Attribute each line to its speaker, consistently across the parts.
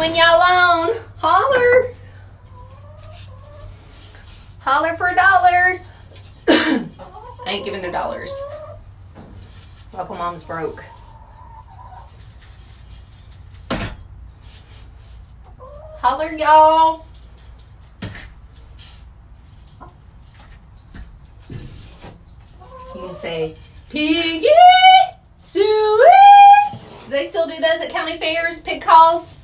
Speaker 1: doing y'all own. Holler. Holler for $1. I ain't giving no dollars. Local mom's broke. Holler, y'all. You can say, Piggy, Suey. Do they still do those at county fairs? Pig calls?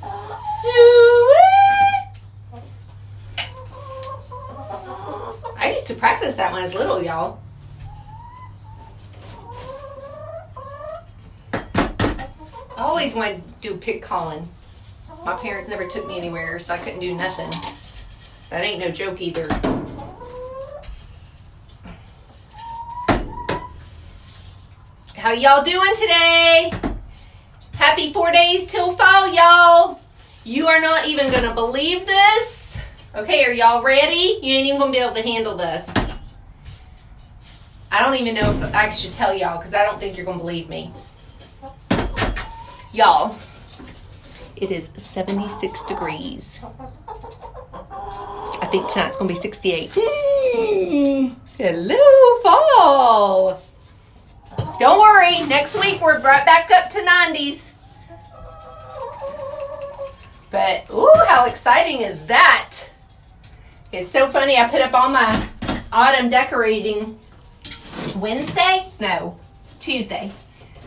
Speaker 1: Suey. I used to practice that when I was little, y'all. I always wanted to do pig calling. My parents never took me anywhere, so I couldn't do nothing. That ain't no joke either. How y'all doing today? Happy 4 days till fall, y'all. You are not even gonna believe this. Okay, are y'all ready? You ain't even gonna be able to handle this. I don't even know if I should tell y'all because I don't think you're gonna believe me. Y'all, it is 76 degrees. I think tonight's gonna be 68. Hello, fall. Don't worry, next week we're right back up to 90s. But, ooh, how exciting is that? It's so funny, I put up all my autumn decorating Wednesday? No, Tuesday.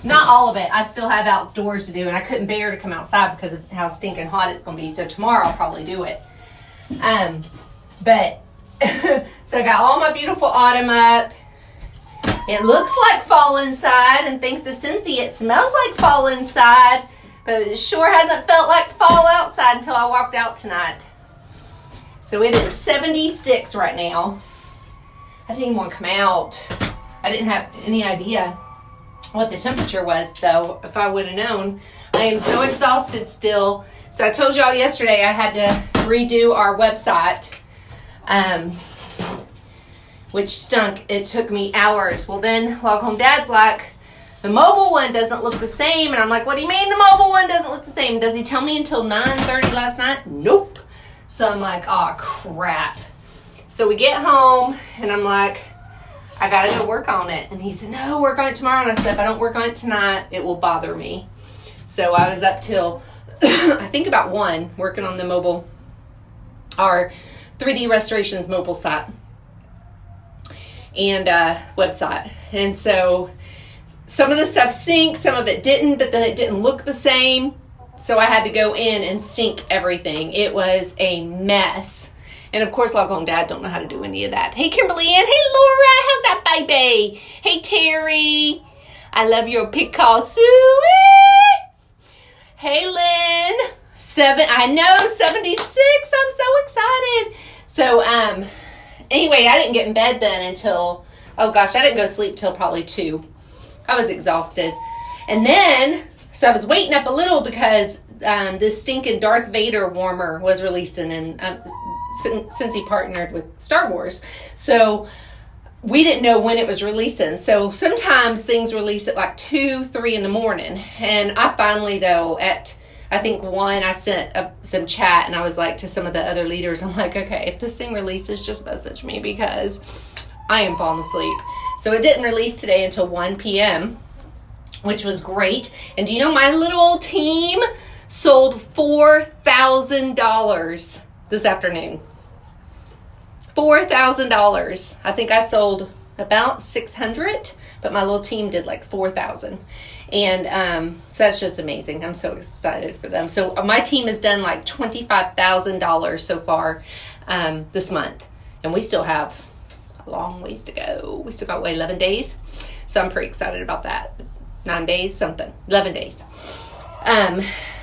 Speaker 1: Not all of it. I still have outdoors to do, and I couldn't bear to come outside because of how stinking hot it's going to be. So tomorrow I'll probably do it. But, so I got all my beautiful autumn up. It looks like fall inside, and thanks to Cincy, it smells like fall inside, but it sure hasn't felt like fall outside until I walked out tonight. So it is 76 right now. I didn't even want to come out. I didn't have any idea what the temperature was, though, if I would have known. I am so exhausted still. So I told y'all yesterday I had to redo our website. Which stunk. It took me hours. Well, then Log Home Dad's like, the mobile one doesn't look the same. And I'm like, what do you mean the mobile one doesn't look the same? Does he tell me until 9:30 last night? Nope. So I'm like, oh, crap. So we get home, and I'm like, I got to go work on it. And he said, no, work on it tomorrow. And I said, if I don't work on it tonight, it will bother me. So I was up till, I think about 1, working on the mobile, our 3D Restorations mobile site. And website. And so some of the stuff synced, some of it didn't, but then it didn't look the same. So I had to go in and sync everything. It was a mess. And of course, Log Home Dad don't know how to do any of that. Hey, Kimberly Ann. Hey, Laura. How's that baby? Hey, Terry. I love your pig call, Suey. Hey, Lynn. I know, 76. I'm so excited. So, anyway, I didn't get in bed then until, oh gosh, I didn't go to sleep till probably 2. I was exhausted. And then, so I was waiting up a little because this stinking Darth Vader warmer was releasing, and since he partnered with Star Wars. So we didn't know when it was releasing. So sometimes things release at like 2, 3 in the morning. And I finally, though, at I think 1, I sent some chat, and I was like to some of the other leaders, I'm like, okay, if this thing releases, just message me because I am falling asleep. So it didn't release today until 1 p.m., which was great. And do you know my little old team sold $4,000 this afternoon? $4,000. I think I sold about 600, but my little team did like 4,000. And so that's just amazing. I'm so excited for them. So my team has done like $25,000 so far this month. And we still have a long ways to go. We still got 11 days. So I'm pretty excited about that. 9 days, something. 11 days.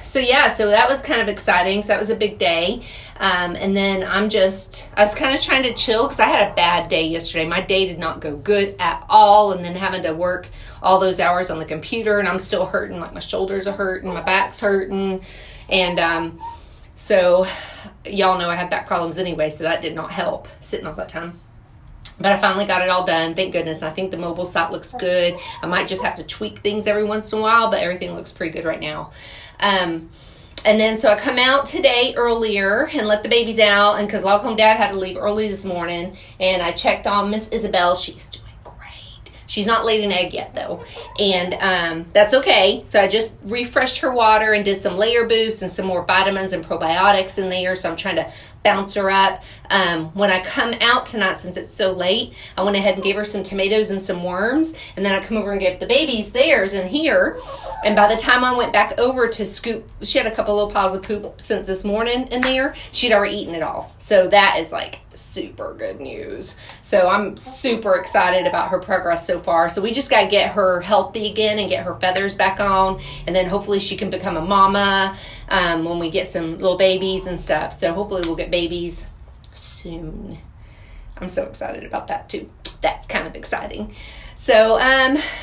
Speaker 1: So yeah, so that was kind of exciting. So that was a big day. And then I was kind of trying to chill because I had a bad day yesterday. My day did not go good at all. And then having to work all those hours on the computer, and I'm still hurting, like my shoulders are hurting, my back's hurting. And so y'all know I had back problems anyway, so that did not help sitting all that time. But I finally got it all done. Thank goodness. I think the mobile site looks good. I might just have to tweak things every once in a while, but everything looks pretty good right now. And then so I come out today earlier and let the babies out, and because Log Home Dad had to leave early this morning, and I checked on Miss Isabel. She's doing great. She's not laid an egg yet though, and that's okay. So I just refreshed her water and did some layer boosts and some more vitamins and probiotics in there. So I'm trying to bounce her up. When I come out tonight, since it's so late, I went ahead and gave her some tomatoes and some worms, and then I come over and gave the babies theirs in here. And by the time I went back over to scoop, she had a couple little piles of poop since this morning in there. She'd already eaten it all. So that is like super good news. So I'm super excited about her progress so far. So we just got to get her healthy again and get her feathers back on, and then hopefully she can become a mama when we get some little babies and stuff. So hopefully we'll get babies soon. I'm so excited about that too. That's kind of exciting. So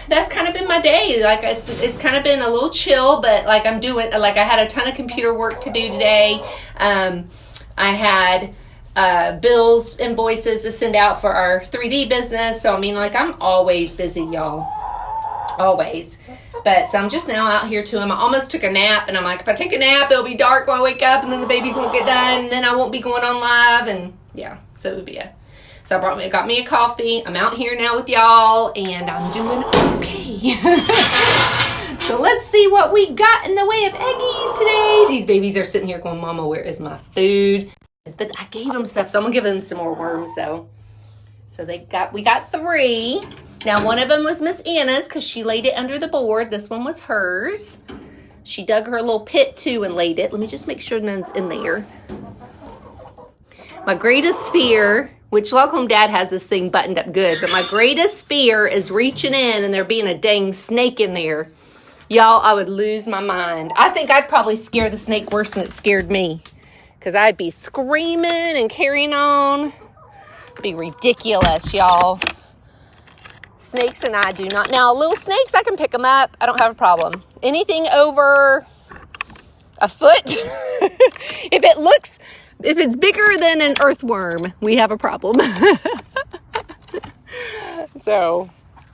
Speaker 1: that's kind of been my day. Like it's kind of been a little chill, but like I'm doing, like I had a ton of computer work to do today. I had bills, invoices to send out for our 3D business. So I mean, like I'm always busy, y'all. Always. But so I'm just now out here to him. I almost took a nap, and I'm like, if I take a nap, it'll be dark when I wake up, and then the babies won't get done, and then I won't be going on live, and yeah, so it would be so I got me a coffee. I'm out here now with y'all, and I'm doing okay. So let's see what we got in the way of eggies today. These babies are sitting here going, Mama, where is my food? But I gave them stuff, so I'm gonna give them some more worms though. So we got 3. Now, one of them was Miss Anna's because she laid it under the board. This one was hers. She dug her little pit too and laid it. Let me just make sure none's in there. My greatest fear, which Log Home Dad has this thing buttoned up good, but my greatest fear is reaching in and there being a dang snake in there. Y'all, I would lose my mind. I think I'd probably scare the snake worse than it scared me, because I'd be screaming and carrying on. It'd be ridiculous, y'all. Snakes and I do not. Now, little snakes, I can pick them up. I don't have a problem. Anything over a foot, if it's bigger than an earthworm, we have a problem. So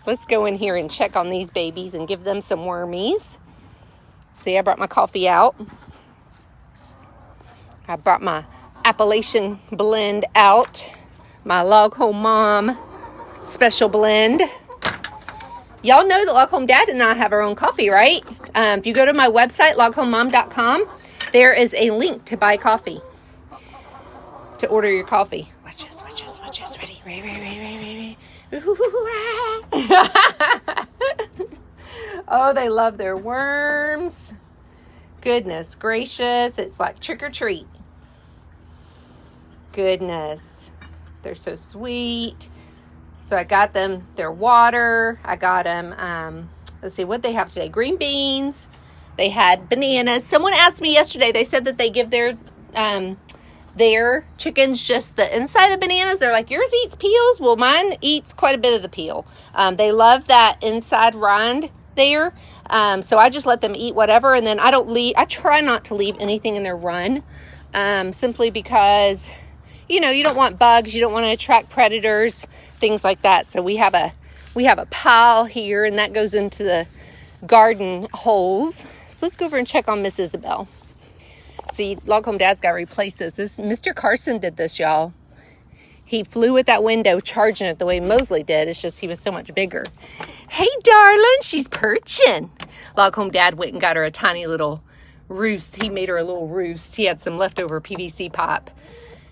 Speaker 1: let's go in here and check on these babies and give them some wormies. See, I brought my coffee out. I brought my Appalachian blend out. My Log Home Mom special blend. Y'all know that Log Home Dad and I have our own coffee, right? If you go to my website, loghomemom.com, there is a link to buy coffee, to order your coffee. Watch this. Ready. Oh, they love their worms. Goodness gracious. It's like trick or treat. Goodness. They're so sweet. So I got them their water. I got them, let's see what they have today. Green beans. They had bananas. Someone asked me yesterday, they said that they give their chickens just the inside of the bananas. They're like, yours eats peels? Well, mine eats quite a bit of the peel. They love that inside rind there. So I just let them eat whatever. And then I try not to leave anything in their run, simply because, you know, you don't want bugs. You don't want to attract predators, things like that. So we have a pile here, and that goes into the garden holes. So let's go over and check on Miss Isabel. See, Log Home Dad's got to replace this. Mr. Carson did this, y'all. He flew at that window charging it the way Mosley did. It's just he was so much bigger. Hey, darling, she's perching. Log Home Dad went and got her a tiny little roost. He made her a little roost. He had some leftover PVC pipe.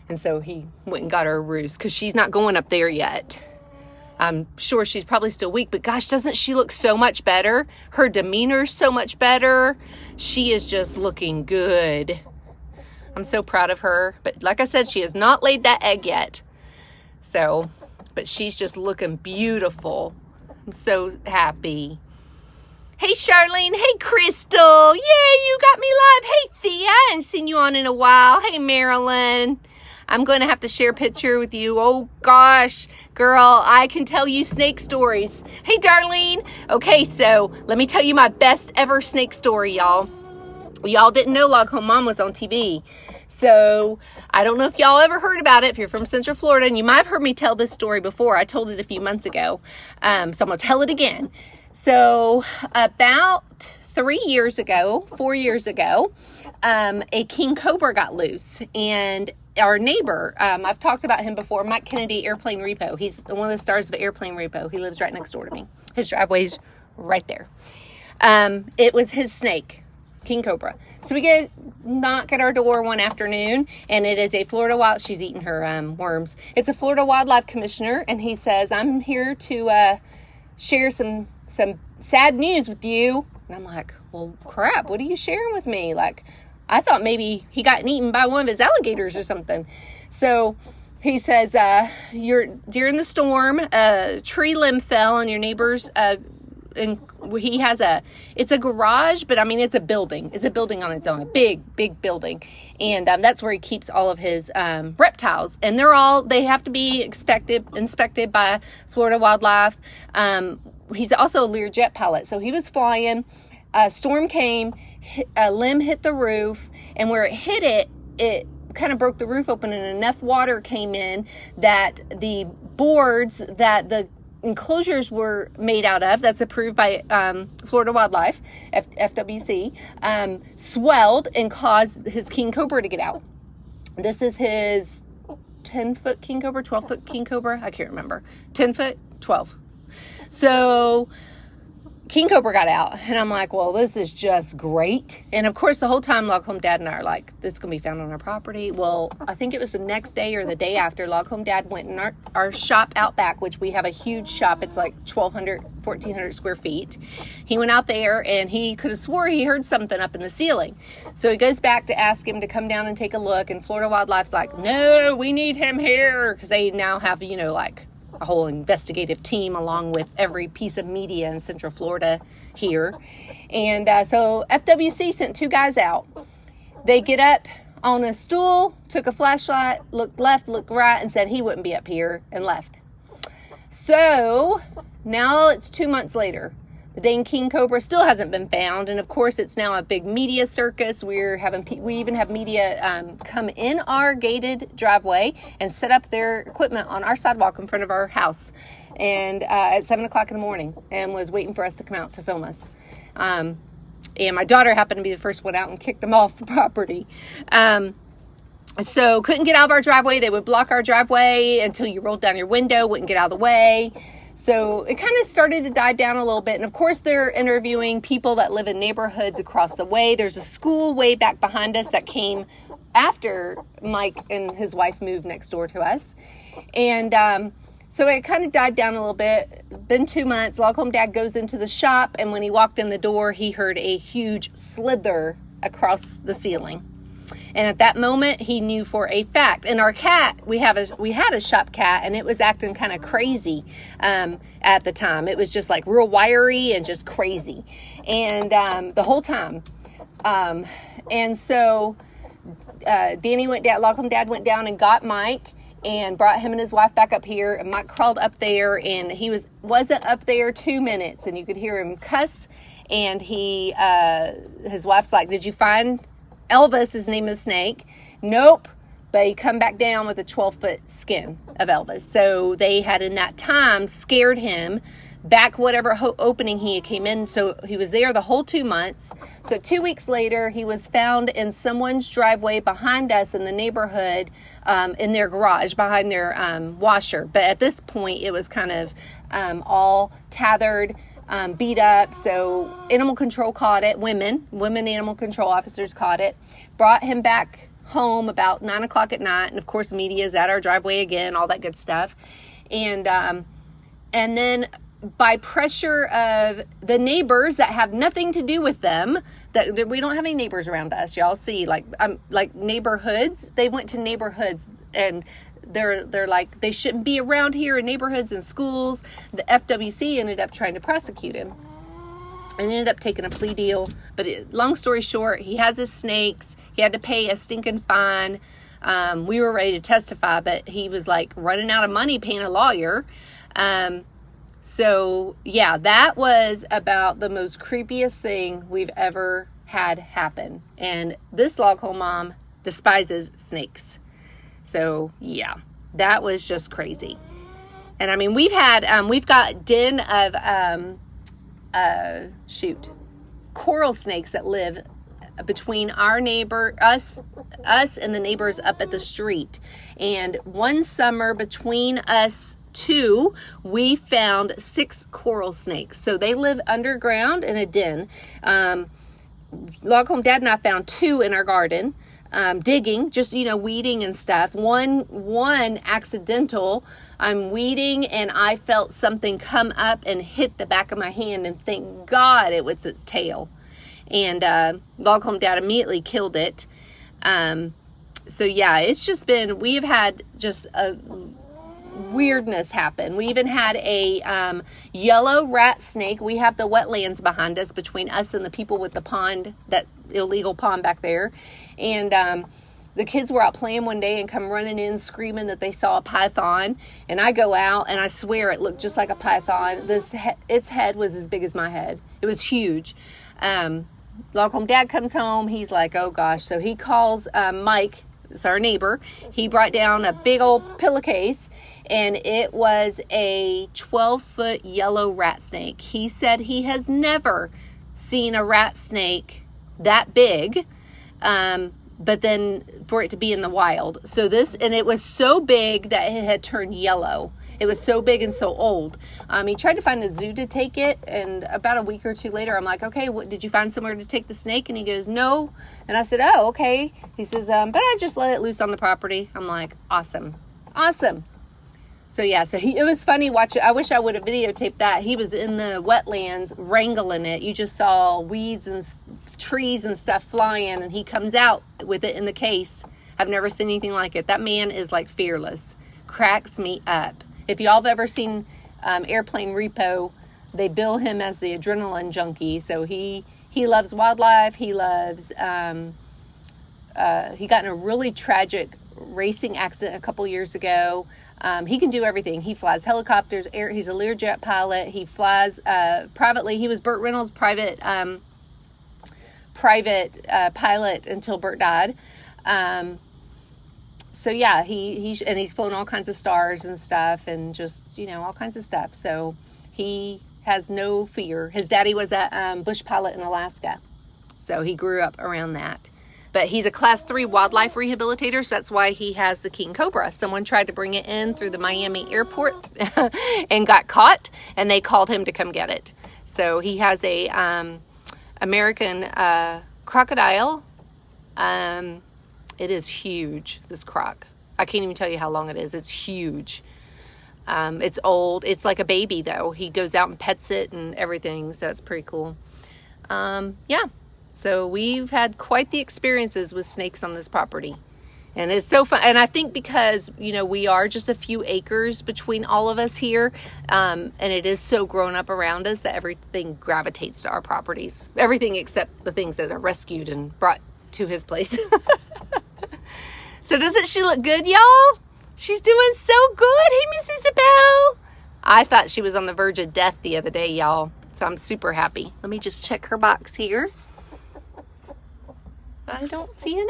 Speaker 1: And so he went and got her a roost because she's not going up there yet. I'm sure she's probably still weak, but gosh, doesn't she look so much better? Her demeanor's so much better. She is just looking good. I'm so proud of her. But like I said, she has not laid that egg yet. So, but she's just looking beautiful. I'm so happy. Hey, Charlene. Hey, Crystal. Yay, you got me live. Hey, Thea. I haven't seen you on in a while. Hey, Marilyn. I'm going to have to share a picture with you. Oh, gosh. Girl, I can tell you snake stories. Hey, Darlene. Okay, so let me tell you my best ever snake story, y'all. Y'all didn't know Log Home Mom was on TV. So I don't know if y'all ever heard about it if you're from Central Florida, and you might have heard me tell this story before. I told it a few months ago. So I'm going to tell it again. So about 4 years ago, a king cobra got loose, and our neighbor, I've talked about him before, Mike Kennedy, Airplane Repo. He's one of the stars of Airplane Repo. He lives right next door to me. His driveway's right there. It was his snake, king cobra. So we get knock at our door one afternoon, and it is a Florida wild. She's eating her worms. It's a Florida wildlife commissioner, and he says, "I'm here to share some sad news with you." And I'm like, "Well, crap! What are you sharing with me?" Like, I thought maybe he got eaten by one of his alligators or something. So he says, during the storm, a tree limb fell on your neighbor's. And he has it's a garage, but I mean, it's a building. It's a building on its own, a big building. And that's where he keeps all of his reptiles. And they have to be inspected by Florida Wildlife. He's also a Learjet pilot. So he was flying, a storm came, a limb hit the roof, and where it hit it kind of broke the roof open, and enough water came in that the boards that the enclosures were made out of, that's approved by Florida Wildlife, FWC, swelled and caused his king cobra to get out. This is his 10-foot king cobra, 12-foot king cobra, I can't remember, 10 foot, 12. So king cobra got out, and I'm like, well, this is just great. And of course, the whole time, Log Home Dad and I are like, this is going to be found on our property. Well, I think it was the next day or the day after, Log Home Dad went in our shop out back, which we have a huge shop. It's like 1,400 square feet. He went out there, and he could have swore he heard something up in the ceiling. So he goes back to ask him to come down and take a look, and Florida Wildlife's like, no, we need him here, because they now have, like a whole investigative team along with every piece of media in Central Florida here. And so FWC sent 2 guys out. They get up on a stool, took a flashlight, looked left, looked right, and said he wouldn't be up here, and left. So now it's 2 months later. The dang king cobra still hasn't been found, and of course it's now a big media circus. We even have media come in our gated driveway and set up their equipment on our sidewalk in front of our house, and at 7 o'clock in the morning, and was waiting for us to come out to film us. And my daughter happened to be the first one out and kicked them off the property. So couldn't get out of our driveway. They would block our driveway until you rolled down your window, wouldn't get out of the way. So it kind of started to die down a little bit. And of course, they're interviewing people that live in neighborhoods across the way. There's a school way back behind us that came after Mike and his wife moved next door to us. And so it kind of died down a little bit. Been 2 months. Log Home Dad goes into the shop, and when he walked in the door, he heard a huge slither across the ceiling. And at that moment, he knew for a fact. And our cat, we had a shop cat, and it was acting kind of crazy at the time. It was just like real wiry and just crazy, and the whole time. And so Danny went down. Log Home Dad went down and got Mike and brought him and his wife back up here. And Mike crawled up there, and he wasn't up there 2 minutes, and you could hear him cuss. And his wife's like, "Did you find Elvis?" Is the name of the snake. Nope. But he come back down with a 12-foot skin of Elvis. So they had in that time scared him back whatever opening he came in. So he was there the whole 2 months. So 2 weeks later, he was found in someone's driveway behind us in the neighborhood, in their garage behind their washer. But at this point, it was kind of all tethered, beat up. So animal control caught it. Women animal control officers caught it, brought him back home about 9 o'clock at night. And of course, media is at our driveway again, all that good stuff. And then by pressure of the neighbors that have nothing to do with them, that we don't have any neighbors around us. Y'all see, like neighborhoods. They went to neighborhoods, and they're like, they shouldn't be around here in neighborhoods and schools. The FWC ended up trying to prosecute him and ended up taking a plea deal. But long story short, he has his snakes. He had to pay a stinking fine. We were ready to testify, but he was like running out of money paying a lawyer. So yeah, that was about the most creepiest thing we've ever had happen. And this log home mom despises snakes. So yeah, that was just crazy. And I mean, we've got den of, coral snakes that live between our neighbor, us and the neighbors up at the street. And one summer between us two, we found 6 coral snakes. So they live underground in a den. Log home dad and I found 2 in our garden, digging, just, weeding and stuff. One accidental, I'm weeding and I felt something come up and hit the back of my hand, and thank God it was its tail. And log home dad immediately killed it. So yeah, it's just been, we've had just a weirdness happen. We even had a yellow rat snake. We have the wetlands behind us, between us and the people with the pond, that illegal pond back there. And the kids were out playing one day and come running in screaming that they saw a python. And I go out and I swear it looked just like a python. Its head was as big as my head. It was huge. Log home dad comes home. He's like, oh gosh. So he calls Mike, it's our neighbor. He brought down a big old pillowcase, and it was a 12-foot yellow rat snake. He said he has never seen a rat snake that big, but then for it to be in the wild. So and it was so big that it had turned yellow. It was so big and so old. He tried to find a zoo to take it, and about a week or two later, I'm like, okay, did you find somewhere to take the snake? And he goes, no. And I said, oh, okay. He says, but I just let it loose on the property. I'm like, awesome. So yeah, it was funny watching. I wish I would have videotaped that. He was in the wetlands wrangling it. You just saw weeds and trees and stuff flying, and he comes out with it in the case. I've never seen anything like it. That man is like fearless. Cracks me up. If y'all have ever seen Airplane Repo, they bill him as the adrenaline junkie. So he loves wildlife. He loves, he got in a really tragic racing accident a couple years ago. He can do everything. He flies helicopters, he's a Learjet pilot. He flies privately. He was Burt Reynolds' private pilot until Burt died. So yeah, he's flown all kinds of stars and stuff, and just, all kinds of stuff. So he has no fear. His daddy was a bush pilot in Alaska, so he grew up around that. But he's a class 3 wildlife rehabilitator, so that's why he has the king cobra. Someone tried to bring it in through the Miami airport and got caught, and they called him to come get it. So he has a American crocodile. It is huge, this croc. I can't even tell you how long it is. It's huge. It's old. It's like a baby, though. He goes out and pets it and everything, so it's pretty cool. Yeah. So we've had quite the experiences with snakes on this property. And it's so fun. And I think because, we are just a few acres between all of us here, and it is so grown up around us that everything gravitates to our properties. Everything except the things that are rescued and brought to his place. So doesn't she look good, y'all? She's doing so good. Hey, Miss Isabel. I thought she was on the verge of death the other day, y'all. So I'm super happy. Let me just check her box here. I don't see an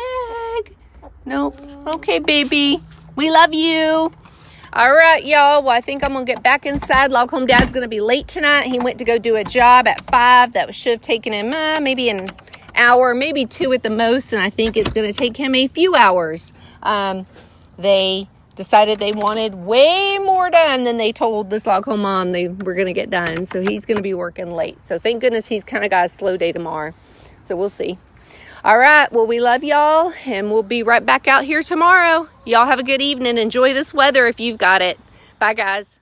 Speaker 1: egg. Nope. Okay, baby. We love you. All right, y'all. Well, I think I'm going to get back inside. Log home dad's going to be late tonight. He went to go do a job at 5 that should have taken him maybe an hour, maybe 2 at the most. And I think it's going to take him a few hours. They decided they wanted way more done than they told this log home mom they were going to get done. So he's going to be working late. So thank goodness he's kind of got a slow day tomorrow. So we'll see. All right. Well, we love y'all, and we'll be right back out here tomorrow. Y'all have a good evening. Enjoy this weather if you've got it. Bye, guys.